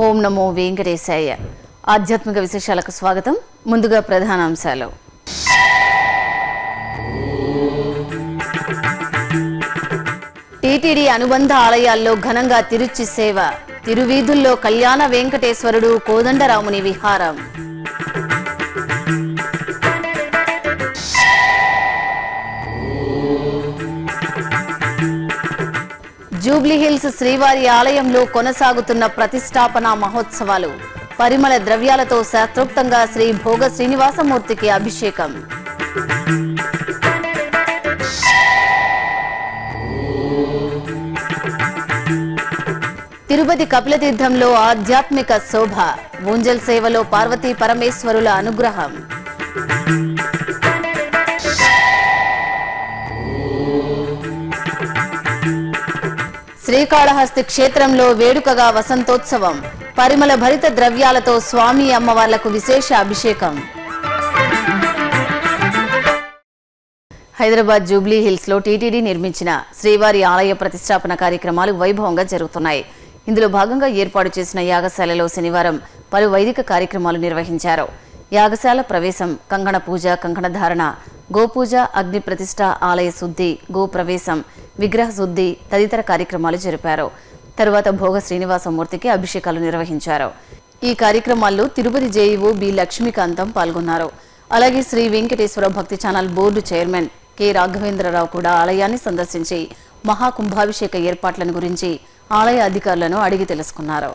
ఓం నమో వెంకటేశాయ. ఆధ్యాత్మిక విశేషాలకు స్వాగతం. ముందుగా ప్రధానాంశాలు. టీటీడీ అనుబంధ ఆలయాల్లో ఘనంగా తిరుచి సేవ. తిరువీధుల్లో కళ్యాణ వెంకటేశ్వరుడు కోదండరాముని విహారం. జూబ్లీహిల్స్ శ్రీవారి ఆలయంలో కొనసాగుతున్న ప్రతిష్టాపన మహోత్సవాలు. పరిమళ ద్రవ్యాలతో శాస్త్రోక్తంగా శ్రీ భోగ శ్రీనివాసమూర్తికి అభిషేకం. తిరుపతి కపిలతీర్థంలో ఆధ్యాత్మిక శోభ. ఊంజల్ సేవలో పార్వతీ పరమేశ్వరుల అనుగ్రహం. శ్రీకాళహస్తి క్షేత్రంలో వేడుకగా వసంతోత్సవం. పరిమళ భరిత ద్రవ్యాలతో స్వామి అమ్మవార్లకు విశేష అభిషేకం. హైదరాబాద్ జూబ్లీ హిల్స్ లో టీటీడీ నిర్మించిన శ్రీవారి ఆలయ ప్రతిష్టాపన కార్యక్రమాలు వైభవంగా జరుగుతున్నాయి. ఇందులో భాగంగా ఏర్పాటు చేసిన యాగశాలలో శనివారం పలు వైదిక కార్యక్రమాలు నిర్వహించారు. యాగశాల ప్రవేశం, కంకణ పూజ, కంకణ ధారణ, గోపూజ, అగ్ని ప్రతిష్ట, ఆలయ శుద్ధి, గోప్రవేశం, విగ్రహ శుద్ధి తదితర కార్యక్రమాలు జరిపారు. తరువాత భోగ శ్రీనివాసమూర్తికి అభిషేకాలు నిర్వహించారు. ఈ కార్యక్రమాల్లో తిరుపతి జేఈఓ బి లక్ష్మీకాంతం పాల్గొన్నారు. అలాగే శ్రీ వెంకటేశ్వర భక్తి channel board chairman K Raghavendra Rao కూడా ఆలయాన్ని సందర్శించి మహాకుంభాభిషేక ఏర్పాట్లను గురించి ఆలయ అధికారులను అడిగి తెలుసుకున్నారు.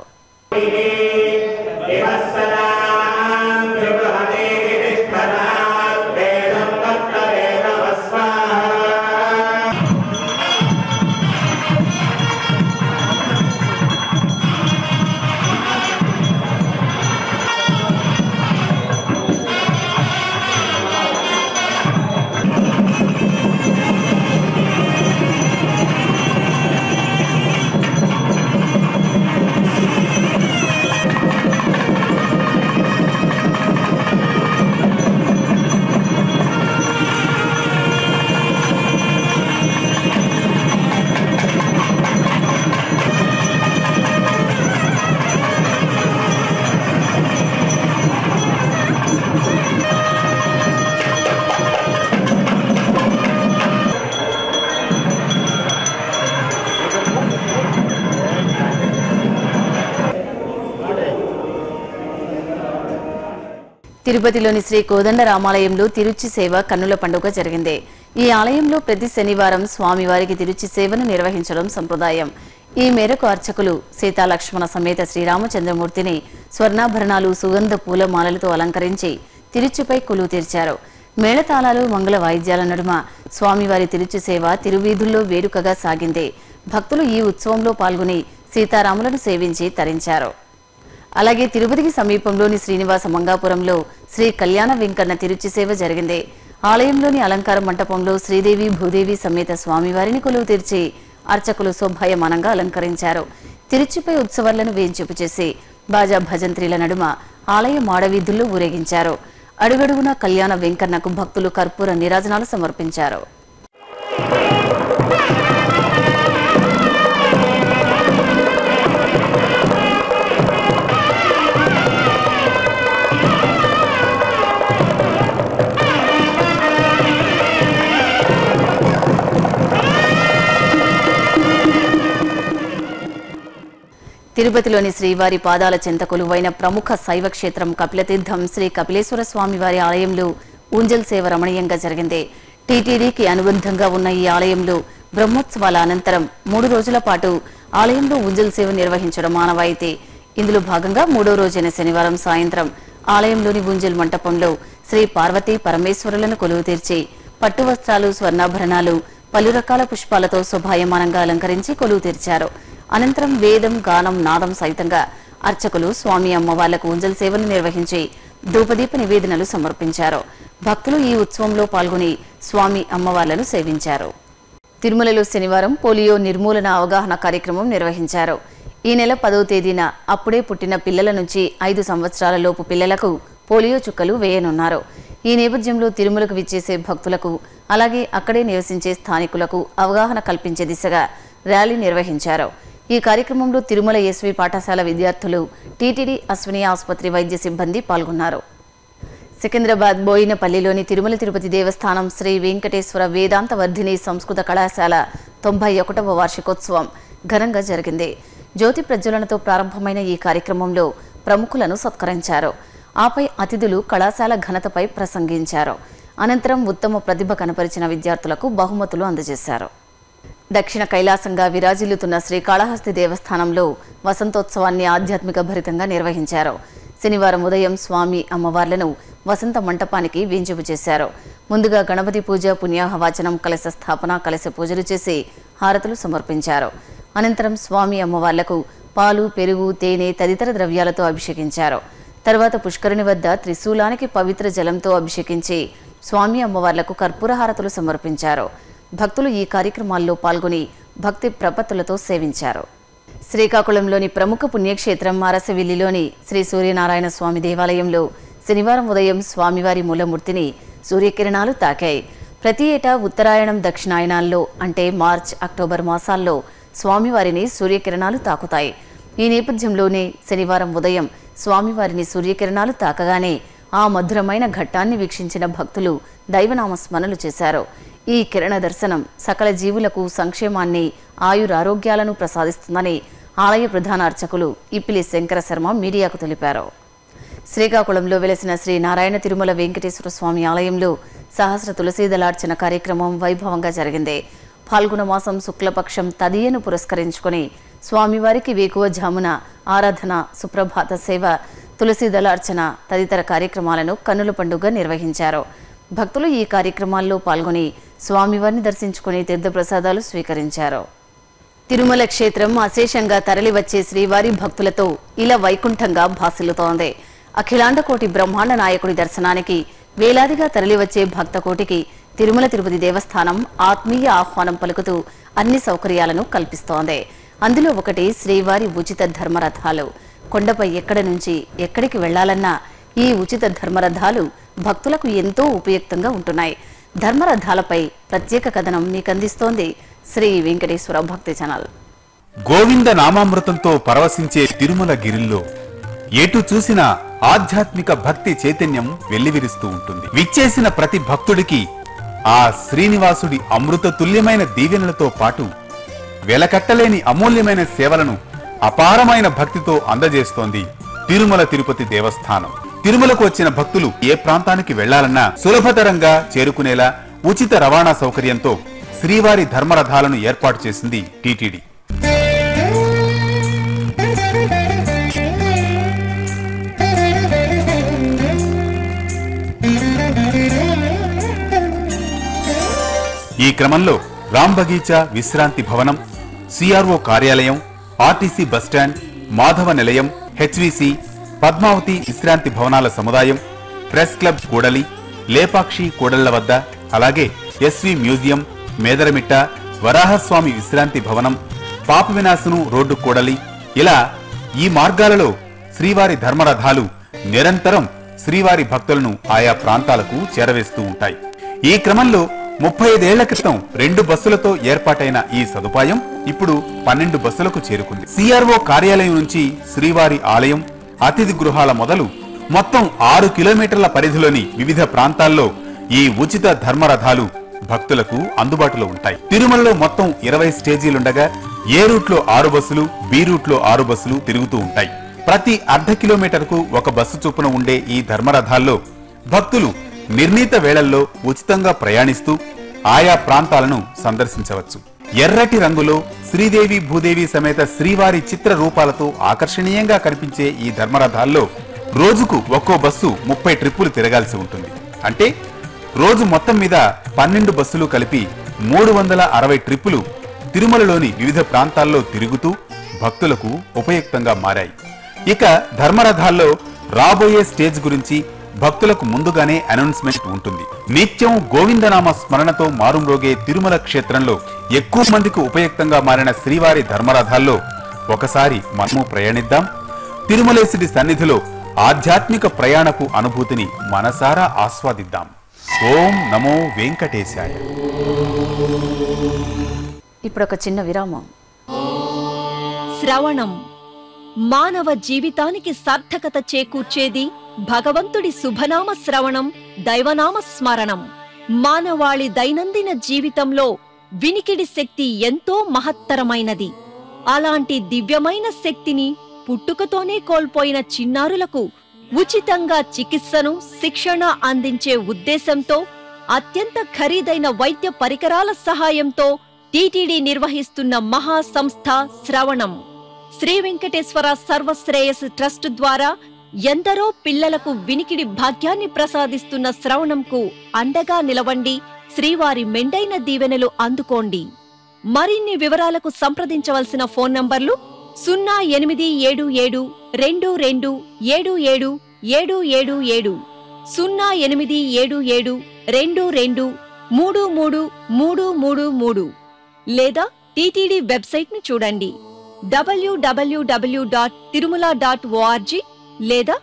తిరుపతిలోని శ్రీ కోదండరామాలయంలో తిరుచి సేవ కన్నుల పండుగ జరిగింది. ఈ ఆలయంలో ప్రతి శనివారం స్వామివారికి తిరుచి సేవను నిర్వహించడం సంప్రదాయం. ఈ మేరకు అర్చకులు సీతాలక్ష్మణ సమేత శ్రీరామచంద్రమూర్తిని స్వర్ణాభరణాలు, సుగంధ పూల మాలలతో అలంకరించి తిరుచిపై కొలువు తీర్చారు. మేళతాళాలు, మంగళ వాయిద్యాల నడుమ స్వామివారి తిరుచి సేవ తిరువీధుల్లో వేడుకగా సాగింది. భక్తులు ఈ ఉత్సవంలో పాల్గొని సీతారాములను సేవించి తరించారు. అలాగే తిరుపతికి సమీపంలోని శ్రీనివాస మంగాపురంలో శ్రీ కళ్యాణ వెంకన్న తిరుచి సేవ జరిగింది. ఆలయంలోని అలంకార మంటపంలో శ్రీదేవి, భూదేవి సమేత స్వామివారిని కొలువు తీర్చి అర్చకులు శోభాయమానంగా అలంకరించారు. తిరుచిపై ఉత్సవాలను వేంచేపు చేసి బాజా భజంత్రీల నడుమ ఆలయ మాడవీధుల్లో ఊరేగించారు. అడుగడుగున కళ్యాణ వెంకన్నకు భక్తులు కర్పూర నీరాజనాలు సమర్పించారు. తిరుపతిలోని శ్రీవారి పాదాల చెంత కొలువైన ప్రముఖ శైవ క్షేత్రం కపిలతీర్థం శ్రీ కపిలేశ్వర స్వామివారి ఆలయంలో ఊంజల్ సేవ రమణీయంగా జరిగింది. టీటీడీకి అనుబంధంగా ఉన్న ఈ ఆలయంలో బ్రహ్మోత్సవాల అనంతరం 3 రోజుల పాటు ఆలయంలో ఊంజల్ సేవ నిర్వహించడం ఆనవాయితీ. ఇందులో భాగంగా 3వ రోజైన శనివారం సాయంత్రం ఆలయంలోని ఊంజల్ మంటపంలో శ్రీ పార్వతీ పరమేశ్వరులను కొలువు తీర్చి పట్టు వస్త్రాలు, స్వర్ణాభరణాలు, పలు రకాల పుష్పాలతో శోభాయమానంగా అలంకరించి కొలువు తీర్చారు. అనంతరం వేదం, గానం, నాదం సైతంగా అర్చకులు స్వామి అమ్మవార్లకు ఊంజల్ సేవలు నిర్వహించి ధూపదీప నివేదనలు సమర్పించారు. భక్తులు ఈ ఉత్సవంలో పాల్గొని స్వామి అమ్మవార్లను సేవించారు. తిరుమలలో శనివారం పోలియో నిర్మూలన అవగాహన కార్యక్రమం నిర్వహించారు. ఈ నెల 10వ తేదీన అప్పుడే పుట్టిన పిల్లల నుంచి 5 సంవత్సరాల లోపు పిల్లలకు పోలియో చుక్కలు వేయనున్నారు. ఈ నేపథ్యంలో తిరుమలకు విచ్చేసే భక్తులకు, అలాగే అక్కడే నివసించే స్థానికులకు అవగాహన కల్పించే దిశగా ర్యాలీ నిర్వహించారు. ఈ కార్యక్రమంలో తిరుమల ఎస్వి పాఠశాల విద్యార్థులు, టీటీడీ అశ్విని ఆసుపత్రి వైద్య సిబ్బంది పాల్గొన్నారు. సికింద్రాబాద్ బోయినపల్లిలోని తిరుమల తిరుపతి దేవస్థానం శ్రీ వెంకటేశ్వర వేదాంత వర్ధిని సంస్కృత కళాశాల 91వ వార్షికోత్సవం ఘనంగా జరిగింది. జ్యోతి ప్రజ్వలనతో ప్రారంభమైన ఈ కార్యక్రమంలో ప్రముఖులను సత్కరించారు. ఆపై అతిథులు కళాశాల ఘనతపై ప్రసంగించారు. అనంతరం ఉత్తమ ప్రతిభ కనపరిచిన విద్యార్థులకు బహుమతులు అందజేశారు. దక్షిణ కైలాసంగా విరాజిల్లుతున్న శ్రీకాళహస్తి దేవస్థానంలో వసంతోత్సవాన్ని ఆధ్యాత్మిక భరితంగా నిర్వహించారు. శనివారం ఉదయం స్వామి అమ్మవార్లను వసంత మంటపానికి వేంచేపు చేశారు. ముందుగా గణపతి పూజ, పుణ్యాహవాచనం, కలశ స్థాపన, కలశ పూజలు చేసి హారతులు సమర్పించారు. అనంతరం స్వామి అమ్మవార్లకు పాలు, పెరుగు, తేనె తదితర ద్రవ్యాలతో అభిషేకించారు. తర్వాత పుష్కరిణి వద్ద త్రిశూలానికి పవిత్ర జలంతో అభిషేకించి స్వామి అమ్మవార్లకు కర్పూర హారతులు సమర్పించారు. భక్తులు ఈ కార్యక్రమాల్లో పాల్గొని భక్తి ప్రపత్తులతో సేవించారు. శ్రీకాకుళంలోని ప్రముఖ పుణ్యక్షేత్రం అరసవిల్లిలోని శ్రీ సూర్యనారాయణ స్వామి దేవాలయంలో శనివారం ఉదయం స్వామివారి మూలమూర్తిని సూర్యకిరణాలు తాకాయి. ప్రతి ఏటా ఉత్తరాయణం, దక్షిణాయనాల్లో అంటే మార్చ్, అక్టోబర్ మాసాల్లో స్వామివారిని సూర్యకిరణాలు తాకుతాయి. ఈ నేపథ్యంలోనే శనివారం ఉదయం స్వామివారిని సూర్యకిరణాలు తాకగానే ఆ మధురమైన ఘట్టాన్ని వీక్షించిన భక్తులు దైవనామ స్మరణలు చేశారు. ఈ కిరణ దర్శనం సకల జీవులకు సంక్షేమాన్ని, ఆయురారోగ్యాలను ప్రసాదిస్తుందని ఆలయ ప్రధాన అర్చకులు ఇప్పిలి శంకర శర్మ మీడియాకు తెలిపారు. శ్రీకాకుళంలో వెలసిన శ్రీ నారాయణ తిరుమల వెంకటేశ్వర స్వామి ఆలయంలో సహస్ర తులసీదళార్చన కార్యక్రమం వైభవంగా జరిగింది. ఫాల్గుణ మాసం శుక్లపక్షం తదియను పురస్కరించుకుని స్వామివారికి వేకువజామున ఆరాధన, సుప్రభాత సేవ, తులసీదళార్చన తదితర కార్యక్రమాలను కన్నుల పండుగ నిర్వహించారు. భక్తులు ఈ కార్యక్రమాల్లో పాల్గొని స్వామివారిని దర్శించుకుని తీర్థప్రసాదాలు స్వీకరించారు. తిరుమల క్షేత్రం అశేషంగా తరలివచ్చే శ్రీవారి భక్తులతో ఇలా వైకుంఠంగా భాసిల్లుతోంది. అఖిలాండకోటి బ్రహ్మాండ నాయకుడి దర్శనానికి వేలాదిగా తరలివచ్చే భక్తకోటికి తిరుమల తిరుపతి దేవస్థానం ఆత్మీయ ఆహ్వానం పలుకుతూ అన్ని సౌకర్యాలను కల్పిస్తోంది. అందులో ఒకటి శ్రీవారి ఉచిత ధర్మరథాలు. కొండపై ఎక్కడి నుంచి ఎక్కడికి వెళ్లాలన్నా ఈ ఉచిత ధర్మరథాలు భక్తులకు ఎంతో ఉపయుక్తంగా ఉంటున్నాయి. ధర్మరథాలపై ప్రత్యేక కథనం మీకందిస్తోంది శ్రీ వెంకటేశ్వర భక్తి ఛానల్. గోవింద నామామృతంతో పరవశించే తిరుమల గిరిల్లో ఎటు చూసినా ఆధ్యాత్మిక భక్తి చైతన్యం వెల్లివిరుస్తూ ఉంటుంది. విచ్చేసిన ప్రతి భక్తుడికి ఆ శ్రీనివాసుడి అమృత తుల్యమైన దీవెనలతో పాటు వెలకట్టలేని అమూల్యమైన సేవలను అపారమైన భక్తితో అందజేస్తోంది తిరుమల తిరుపతి దేవస్థానం. తిరుమలకు వచ్చిన భక్తులు ఏ ప్రాంతానికి వెళ్లాలన్నా సులభతరంగా చేరుకునేలా ఉచిత రవాణా సౌకర్యంతో శ్రీవారి ధర్మరథాలను ఏర్పాటు చేసింది టీటీడీ. ఈ క్రమంలో రామ్ బగీచా విశ్రాంతి భవనం, సిఆర్ఓ కార్యాలయం, ఆర్టీసీ బస్టాండ్, మాధవ నిలయం, హెచ్విసి, పద్మావతి విశ్రాంతి భవనాల సముదాయం, ప్రెస్ క్లబ్ కూడలి, లేపాక్షి కూడళ్ల వద్ద, అలాగే ఎస్వి మ్యూజియం, మేదరమిట్ట, వరాహస్వామి విశ్రాంతి భవనం, పాప వినాశను రోడ్డు కూడలి, ఇలా ఈ మార్గాలలో శ్రీవారి ధర్మరథాలు నిరంతరం శ్రీవారి భక్తులను ఆయా ప్రాంతాలకు చేరవేస్తూ ఉంటాయి. ఈ క్రమంలో 35 ఏళ్ల క్రితం 2 బస్సులతో ఏర్పాటైన ఈ సదుపాయం ఇప్పుడు 12 బస్సులకు చేరుకుంది. సిఆర్ఓ కార్యాలయం నుంచి శ్రీవారి ఆలయం, అతిథి గృహాల మొదలు మొత్తం 6 కిలోమీటర్ల పరిధిలోని వివిధ ప్రాంతాల్లో ఈ ఉచిత ధర్మరథాలు భక్తులకు అందుబాటులో ఉంటాయి. తిరుమలలో మొత్తం 20 స్టేజీలుండగా ఏ రూట్లో 6 బస్సులు, బి రూట్లో 6 బస్సులు తిరుగుతూ ఉంటాయి. ప్రతి అర్ధ కిలోమీటర్కు ఒక బస్సు చొప్పున ఉండే ఈ ధర్మరథాల్లో భక్తులు నిర్ణీత వేళల్లో ఉచితంగా ప్రయాణిస్తూ ఆయా ప్రాంతాలను సందర్శించవచ్చు. ఎర్రటి రంగులో శ్రీదేవి భూదేవి సమేత శ్రీవారి చిత్ర రూపాలతో ఆకర్షణీయంగా కనిపించే ఈ ధర్మరథాల్లో రోజుకు ఒక్కో బస్సు 30 ట్రిప్పులు తిరగాల్సి ఉంటుంది. అంటే రోజు మొత్తం మీద 12 బస్సులు కలిపి 360 ట్రిప్పులు తిరుమలలోని వివిధ ప్రాంతాల్లో తిరుగుతూ భక్తులకు ఉపయుక్తంగా మారాయి. ఇక ధర్మరథాల్లో రాబోయే స్టేజ్ గురించి భక్తులకు ముందుగానే అనౌన్స్మెంట్ ఉంటుంది. నిత్యం గోవిందనామ స్మరణతో మారుమ్రోగే తిరుమల క్షేత్రంలో ఎక్కువ మందికి ఉపయుక్తంగా మారిన శ్రీవారి ధర్మరథాల్లో ఒకసారి మనము ప్రయాణిద్దాం. తిరుమలేశుడి సన్నిధిలో ఆధ్యాత్మిక ప్రయాణపు అనుభూతిని మనసారా ఆస్వాదిద్దాం. ఓం నమో వెంకటేశాయ. ఇప్పుడు ఒక చిన్న విరామం. శ్రవణం మానవ జీవితానికి సార్థకత చేకూర్చేది భగవంతుడి శుభనామ శ్రవణం, దైవనామ స్మరణం. మానవాళి దైనందిన జీవితంలో వినికిడి శక్తి ఎంతో మహత్తరమైనది. అలాంటి దివ్యమైన శక్తిని పుట్టుకతోనే కోల్పోయిన చిన్నారులకు ఉచితంగా చికిత్సను, శిక్షణ అందించే ఉద్దేశంతో అత్యంత ఖరీదైన వైద్య పరికరాల సహాయంతో టీటీడీ నిర్వహిస్తున్న మహా సంస్థ శ్రవణం. శ్రీ వెంకటేశ్వర సర్వశ్రేయస్ ట్రస్ట్ ద్వారా ఎందరో పిల్లలకు వినికిడి భాగ్యాన్ని ప్రసాదిస్తున్న శ్రవణంకు అండగా నిలవండి. శ్రీవారి మెండైన దీవెనలు అందుకోండి. మరిన్ని వివరాలకు సంప్రదించవలసిన ఫోన్ నంబర్లు 0877 22 77 777, 0877 22 33 లేదా టీటీడీ వెబ్సైట్ ని చూడండి www.tirumala.org లేదా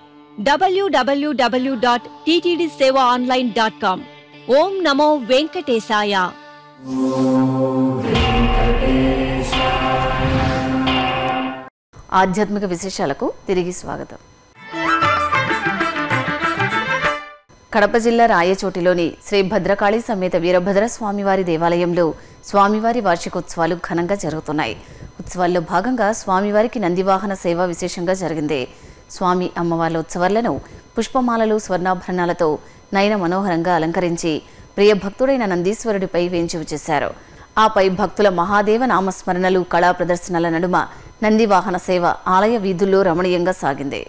www.ttdsevaonline.com. ఓం నమో వెంకటేశాయ. ఆధ్యాత్మిక విశేషాలకు తిరిగి స్వాగతం. కడప జిల్లా రాయచోటిలోని శ్రీ భద్రకాళి సమేత వీరభద్ర స్వామివారి దేవాలయంలో స్వామివారి వార్షికోత్సవాలు ఘనంగా జరుగుతున్నాయి. ఉత్సవాల్లో భాగంగా స్వామివారికి నందివాహన సేవ విశేషంగా జరిగింది. స్వామి అమ్మవార్ల ఉత్సవాలను పుష్పమాలలు, స్వర్ణాభరణాలతో నయన మనోహరంగా అలంకరించి ప్రియ భక్తుడైన నందీశ్వరుడిపై వేంచేపు చేశారు. ఆపై భక్తుల మహాదేవ నామస్మరణలు, కళా ప్రదర్శనల నడుమ నందివాహన సేవ ఆలయ వీధుల్లో రమణీయంగా సాగింది.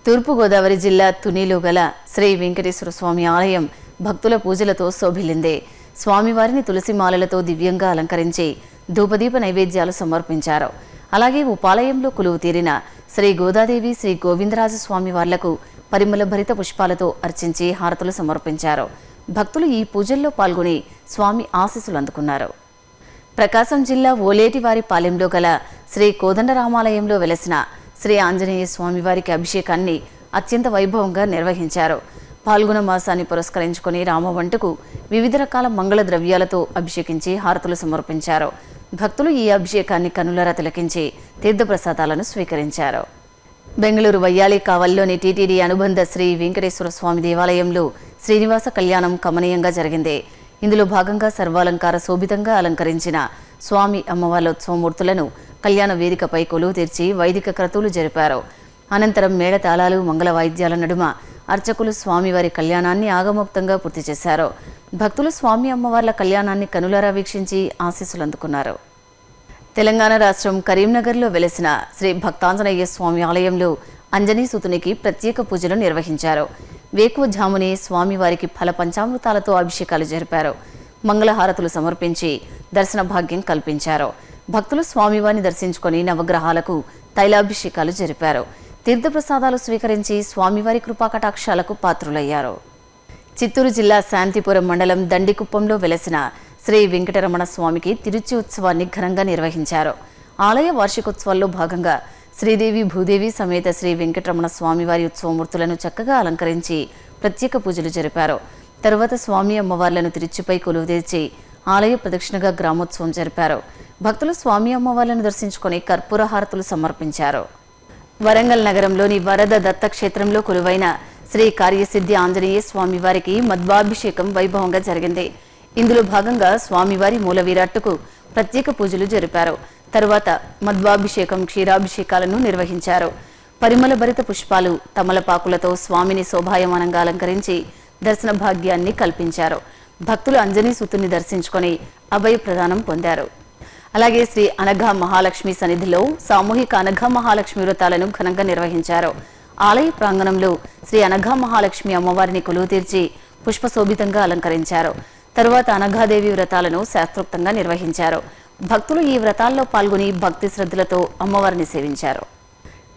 తూర్పుగోదావరి జిల్లా తునిలో గల శ్రీ వెంకటేశ్వర స్వామి ఆలయం భక్తుల పూజలతో శోభిల్లిందే. స్వామివారిని తులసిమాలలతో దివ్యంగా అలంకరించి ధూపదీప నైవేద్యాలు సమర్పించారు. అలాగే ఉపాలయంలో కొలువు తీరిన శ్రీ గోదాదేవి, శ్రీ గోవిందరాజ స్వామి వార్లకు పరిమళ భరిత పుష్పాలతో అర్చించి హారతులు సమర్పించారు. భక్తులు ఈ పూజల్లో పాల్గొని స్వామి ఆశీస్సులు అందుకున్నారు. ప్రకాశం జిల్లా ఓలేటివారి పాలెంలో గల శ్రీ కోదండరామాలయంలో వెలసిన శ్రీ ఆంజనేయ స్వామివారికి అభిషేకాన్ని అత్యంత వైభవంగా నిర్వహించారు. పాల్గొన మాసాన్ని పురస్కరించుకుని రామవంటకు వివిధ రకాల మంగళ ద్రవ్యాలతో అభిషేకించి హారతులు సమర్పించారు. భక్తులు ఈ అభిషేకాన్ని కనులారా తిలకించి తీర్థప్రసాదాలను స్వీకరించారు. బెంగళూరు వయ్యాలి కావల్లోని టీటీడీ అనుబంధ శ్రీ వెంకటేశ్వర స్వామి దేవాలయంలో శ్రీనివాస కళ్యాణం కమనీయంగా జరిగింది. ఇందులో భాగంగా సర్వాలంకార శోభితంగా అలంకరించిన స్వామి అమ్మవార్ల ఉత్సవమూర్తులను కళ్యాణ వేదికపై కొలువు తీర్చి వైదిక క్రతువులు జరిపారు. అనంతరం మేళతాళాలు, మంగళ వాయిద్యాల నడుమ అర్చకులు స్వామివారి కళ్యాణాన్ని ఆగమోక్తంగా పూర్తి చేశారు. భక్తులు స్వామి అమ్మవార్ల కళ్యాణాన్ని కనులారా వీక్షించి ఆశీస్సులు అందుకున్నారు. తెలంగాణ రాష్ట్రం కరీంనగర్లో వెలసిన శ్రీ భక్తాంజనేయ స్వామి ఆలయంలో అంజనీ సుతునికి ప్రత్యేక పూజలు నిర్వహించారు. వేకువజామునే స్వామివారికి ఫల పంచామృతాలతో అభిషేకాలు జరిపారు. మంగళహారతులు సమర్పించి దర్శన భాగ్యం కల్పించారు. భక్తులు స్వామివారిని దర్శించుకొని నవగ్రహాలకు తైలాభిషేకాలు జరిపారు. తీర్థప్రసాదాలు స్వీకరించి స్వామివారి కృపాకటాక్షాలకు పాత్రులయ్యారు. చిత్తూరు జిల్లా శాంతిపురం మండలం దండికుప్పంలో వెలసిన శ్రీ వెంకటరమణ స్వామికి తిరుచి ఉత్సవాన్ని ఘనంగా నిర్వహించారు. ఆలయ వార్షికోత్సవాల్లో భాగంగా శ్రీదేవి భూదేవి సమేత శ్రీ వెంకటరమణ స్వామివారి ఉత్సవమూర్తులను చక్కగా అలంకరించి ప్రత్యేక పూజలు జరిపారు. తరువాత స్వామి అమ్మవార్లను తిరుచిపై కొలువు తీర్చి ఆలయ ప్రదక్షిణగా గ్రామోత్సవం జరిపారు. భక్తులు స్వామి అమ్మవార్లను దర్శించుకొని కర్పూర హారతులు సమర్పించారు. వరంగల్ నగరంలోని వరద దత్త క్షేత్రంలో కొలువైన శ్రీ కార్యసిద్ధి ఆంజనేయ స్వామివారికి మధ్వాభిషేకం వైభవంగా జరిగింది. ఇందులో భాగంగా స్వామివారి మూల విరాట్టుకు ప్రత్యేక పూజలు జరిపారు. తరువాత మధ్వాభిషేకం, క్షీరాభిషేకాలను నిర్వహించారు. పరిమళ భరిత పుష్పాలు, తమలపాకులతో స్వామిని శోభాయమానంగా అలంకరించి దర్శన భాగ్యాన్ని కల్పించారు. భక్తులు అంజనీ సుతుని దర్శించుకొని అభయ ప్రదానం పొందారు. అలాగే శ్రీ అనఘా మహాలక్ష్మి సన్నిధిలో సామూహిక అనఘా మహాలక్ష్మి వ్రతాలను ఘనంగా నిర్వహించారు. ఆలయ ప్రాంగణంలో శ్రీ అనఘా మహాలక్ష్మి అమ్మవారిని కొలువు తీర్చి పుష్పశోభితంగా అలంకరించారు. తరువాత అనఘాదేవి వ్రతాలను శాస్త్రోక్తంగా నిర్వహించారు. భక్తులు ఈ వ్రతాల్లో పాల్గొని భక్తి శ్రద్ధలతో అమ్మవారిని సేవించారు.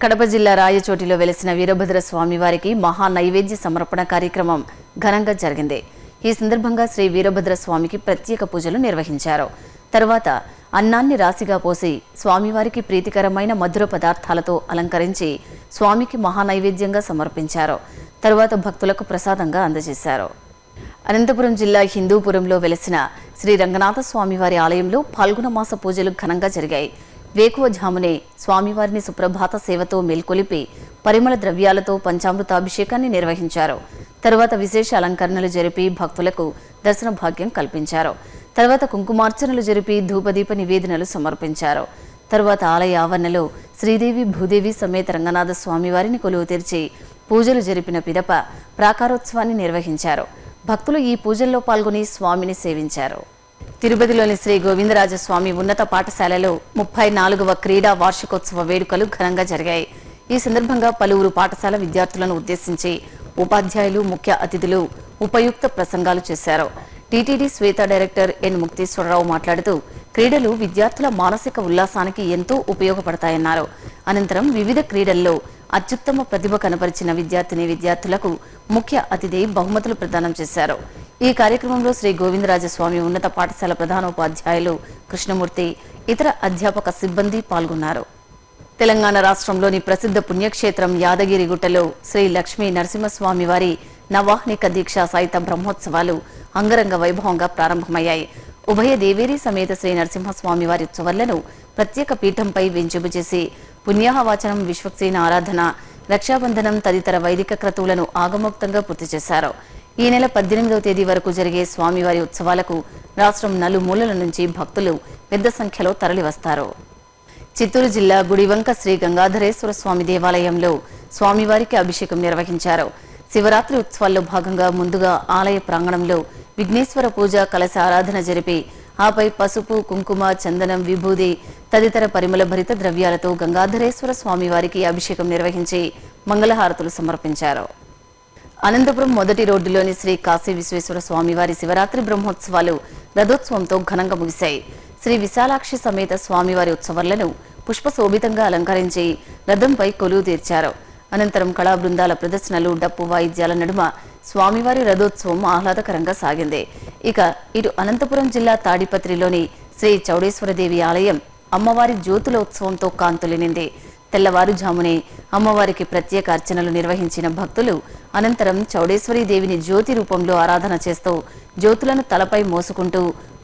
కడప జిల్లా రాయచోటిలో వెలసిన వీరభద్ర స్వామివారికి మహా నైవేద్య సమర్పణ కార్యక్రమం ఘనంగా జరిగింది. ఈ సందర్భంగా శ్రీ వీరభద్ర స్వామికి ప్రత్యేక పూజలు నిర్వహించారు. తరువాత అన్నాన్ని రాశిగా పోసి స్వామివారికి ప్రీతికరమైన మధుర పదార్థాలతో అలంకరించి స్వామికి మహానైవేద్యంగా సమర్పించారు. తరువాత భక్తులకు ప్రసాదంగా అందజేశారు. అనంతపురం జిల్లా హిందూపురంలో వెలసిన శ్రీ రంగనాథ స్వామివారి ఆలయంలో పాల్గొన మాస పూజలు ఘనంగా జరిగాయి. వేకువఝామునే స్వామివారిని సుప్రభాత సేవతో మేల్కొలిపి పరిమళ ద్రవ్యాలతో పంచామృతాభిషేకాన్ని నిర్వహించారు. తరువాత విశేష అలంకరణలు జరిపి భక్తులకు దర్శన భాగ్యం కల్పించారు. తర్వాత కుంకుమార్చనలు జరిపి ధూపదీప నివేదనలు సమర్పించారు. తరువాత ఆలయ ఆవరణలో శ్రీదేవి భూదేవి సమేత రంగనాథ స్వామివారిని కొలువు తెరిచి పూజలు జరిపిన పిదప ప్రాకారోత్సవాన్ని నిర్వహించారు. భక్తులు ఈ పూజల్లో పాల్గొని స్వామిని సేవించారు. తిరుపతిలోని శ్రీ గోవిందరాజస్వామి ఉన్నత పాఠశాలలో 34వ క్రీడా వార్షికోత్సవ వేడుకలు ఘనంగా జరిగాయి. ఈ సందర్భంగా పలువురు పాఠశాల విద్యార్థులను ఉద్దేశించి ఉపాధ్యాయులు, ముఖ్య అతిథులు ఉపయుక్త ప్రసంగాలు చేశారు. టీటీడీ శ్వేత డైరెక్టర్ ఎన్ ముక్తేశ్వరరావు మాట్లాడుతూ క్రీడలు విద్యార్థుల మానసిక ఉల్లాసానికి ఎంతో ఉపయోగపడతాయన్నారు. అనంతరం వివిధ క్రీడల్లో అత్యుత్తమ ప్రతిభ కనపరిచిన విద్యార్థులకు ముఖ్య అతిథి బహుమతులు ప్రదానం చేశారు. ఈ కార్యక్రమంలో శ్రీ గోవిందరాజస్వామి ఉన్నత పాఠశాల ప్రధానోపాధ్యాయులు కృష్ణమూర్తి, ఇతర అధ్యాపక సిబ్బంది పాల్గొన్నారు. తెలంగాణ రాష్ట్రంలోని ప్రసిద్ధ పుణ్యక్షేత్రం యాదగిరిగుట్టలో శ్రీ లక్ష్మీ నరసింహస్వామి వారి నవాహ్నిక దీక్షా సహిత బ్రహ్మోత్సవాలు అంగరంగ వైభవంగా ప్రారంభమయ్యాయి. ఉభయ దేవేరి సమేత శ్రీ నరసింహస్వామి వారి ఉత్సవాలను ప్రత్యేక పీఠంపై వెంచేపు చేసి పుణ్యాహవాచనం, విశ్వక్సేన ఆరాధన, రక్షాబంధనం తదితర వైదిక క్రతువులను ఆగమోక్తంగా పూర్తి చేశారు. ఈ నెల 18వ తేదీ వరకు జరిగే స్వామివారి ఉత్సవాలకు రాష్ట్రం నలుమూలల నుంచి భక్తులు పెద్ద సంఖ్యలో తరలివస్తారు. చిత్తూరు జిల్లా గుడివంక శ్రీ గంగాధరేశ్వర స్వామి దేవాలయంలో స్వామివారికి అభిషేకం నిర్వహించారు. శివరాత్రి ఉత్సవాల్లో భాగంగా ముందుగా ఆలయ ప్రాంగణంలో విఘ్నేశ్వర పూజ, కలశ ఆరాధన జరిపి ఆపై పసుపు, కుంకుమ, చందనం, విభూది తదితర పరిమళ భరిత ద్రవ్యాలతో గంగాధరేశ్వర స్వామివారికి అభిషేకం నిర్వహించి మంగళహారతులు సమర్పించారు. అనంతపురం మొదటి రోడ్డులోని శ్రీ కాశీ విశ్వేశ్వర స్వామివారి శివరాత్రి బ్రహ్మోత్సవాలు రథోత్సవంతో ఘనంగా ముగిశాయి. శ్రీ విశాలాక్షి సమేత స్వామివారి ఉత్సవాలను పుష్పశోభితంగా అలంకరించి రథంపై కొలువు తీర్చారు. అనంతరం కళా బృందాల ప్రదర్శనలు, డప్పు వాయిద్యాల నడుమ స్వామివారి రథోత్సవం ఆహ్లాదకరంగా సాగింది. ఇక ఇటు అనంతపురం జిల్లా తాడిపత్రిలోని శ్రీ చౌడేశ్వరదేవి ఆలయం అమ్మవారి జ్యోతుల ఉత్సవంతో కాంతులినింది. తెల్లవారుజామునే అమ్మవారికి ప్రత్యేక అర్చనలు నిర్వహించిన భక్తులు అనంతరం చౌడేశ్వరీదేవిని జ్యోతి రూపంలో ఆరాధన చేస్తూ జ్యోతులను తలపై మోసుకుంటూ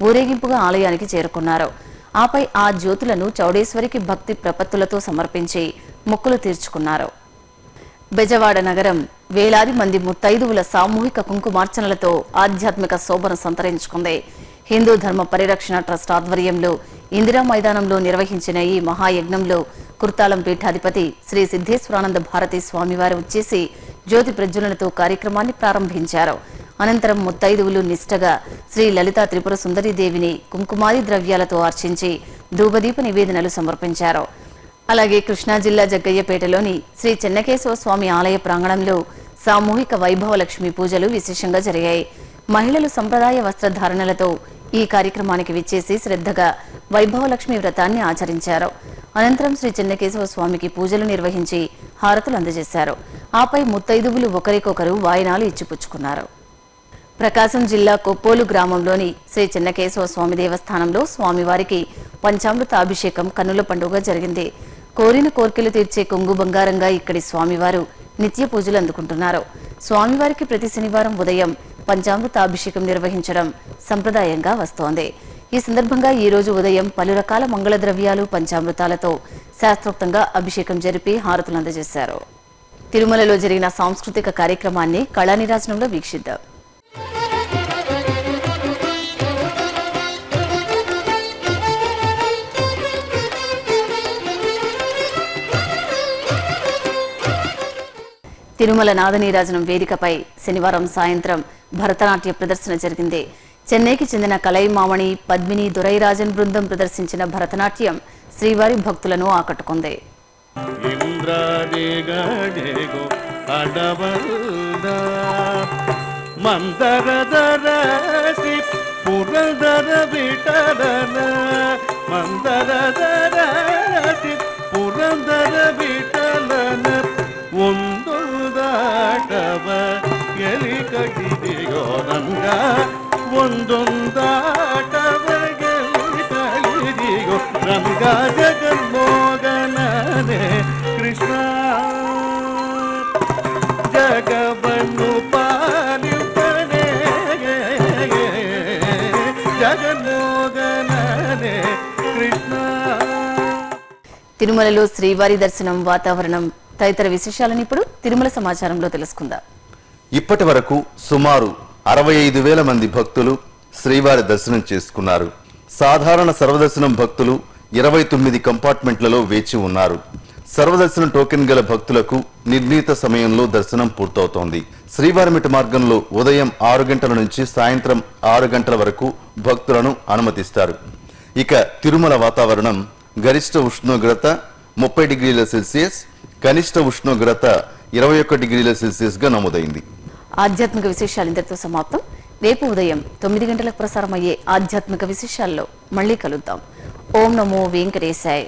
ఊరేగింపుగా ఆలయానికి చేరుకున్నారు. ఆపై ఆ జ్యోతులను చౌడేశ్వరికి భక్తి ప్రపత్తులతో సమర్పించి మొక్కులు తీర్చుకున్నారు. బెజవాడ నగరం వేలాది మంది ముత్తైదువుల సామూహిక కుంకుమార్చనలతో ఆధ్యాత్మిక శోభను సంతరించుకుంది. హిందూ ధర్మ పరిరక్షణ ట్రస్ట్ ఆధ్వర్యంలో ఇందిరా మైదానంలో నిర్వహించిన ఈ మహాయజ్ఞంలో కుర్తాలం పీఠాధిపతి శ్రీ సిద్ధేశ్వరానంద భారతి స్వామివారు వచ్చేసి జ్యోతి ప్రజ్వలనతో కార్యక్రమాన్ని ప్రారంభించారు. అనంతరం ముత్తైదువులు నిష్ఠగా శ్రీ లలితా త్రిపుర సుందరీదేవిని కుంకుమాది ద్రవ్యాలతో అర్చించి ధూపదీప నివేదనలు సమర్పించారు. అలాగే కృష్ణా జిల్లా జగ్గయ్యపేటలోని శ్రీ చెన్నకేశవ స్వామి ఆలయ ప్రాంగణంలో సామూహిక వైభవ లక్ష్మి పూజలు విశేషంగా జరిగాయి. మహిళలు సంప్రదాయ వస్త్రధారణలతో ఈ కార్యక్రమానికి విచ్చేసి శ్రద్ధగా వైభవలక్ష్మి వ్రతాన్ని ఆచరించారు. అనంతరం శ్రీ చెన్నకేశవ స్వామికి పూజలు నిర్వహించి హారతులు అందజేశారు. ఆపై ముత్తైదువులు ఒకరికొకరు వాయినాలు ఇచ్చిపుచ్చుకున్నారు. ప్రకాశం జిల్లా కొప్పోలు గ్రామంలోని శ్రీ చెన్నకేశవ స్వామి దేవస్థానంలో స్వామివారికి పంచామృత అభిషేకం కన్నుల పండుగ జరిగింది. కోరిన కోర్కెలు తీర్చే కొంగు బంగారంగా ఇక్కడి స్వామివారు నిత్య పూజలు అందుకుంటున్నారు. స్వామివారికి ప్రతి శనివారం ఉదయం పంచామృత అభిషేకం నిర్వహించడం సంప్రదాయంగా వస్తోంది. ఈ సందర్భంగా ఈ రోజు ఉదయం పలు రకాల మంగళ ద్రవ్యాలు, పంచామృతాలతో శాస్త్రోక్తంగా అభిషేకం జరిపి హారతులు అందజేశారు. తిరుమలలో జరిగిన సాంస్కృతిక కార్యక్రమాన్ని కళానిరాజనంలో వీక్షిద్దాం. తిరుమల నాదనీరాజనం వేదికపై శనివారం సాయంత్రం భరతనాట్య ప్రదర్శన జరిగింది. చెన్నైకి చెందిన కలైమామణి, పద్మిని, దొరైరాజన్ బృందం ప్రదర్శించిన భరతనాట్యం శ్రీవారి భక్తులను ఆకట్టుకుంది. రంగా జగన్మోగననే కృష్ణ జగవను పాలిపనే జగన్మోగననే కృష్ణ. తిరుమలలో శ్రీవారి దర్శనం, వాతావరణం తదితర విశేషాలను ఇప్పుడు తిరుమల సమాచారంలో తెలుసుకుందాం. ఇప్పటి వరకు సుమారు 65,000 మంది భక్తులు శ్రీవారి దర్శనం చేసుకున్నారు. సాధారణ సర్వదర్శనం భక్తులు 29 కంపార్ట్మెంట్లలో వేచి ఉన్నారు. సర్వదర్శనం టోకెన్ గల భక్తులకు నిర్ణీత సమయంలో దర్శనం పూర్తవుతోంది. శ్రీవారిమెట్టు మార్గంలో ఉదయం 6 గంటల నుంచి సాయంత్రం 6 గంటల వరకు భక్తులను అనుమతిస్తారు. ఇక తిరుమల వాతావరణం గరిష్ట ఉష్ణోగ్రత 30 డిగ్రీల సెల్సియస్, కనిష్ట ఉష్ణోగ్రత 21 డిగ్రీల సెల్సియస్ గా నమోదైంది. ఆధ్యాత్మిక విశేషాలు ఇంతటితో సమాప్తం. రేపు ఉదయం 9 గంటలకు ప్రసారమయ్యే ఆధ్యాత్మిక విశేషాల్లో మళ్ళీ కలుద్దాం. ఓం నమో వెంకటేశాయ.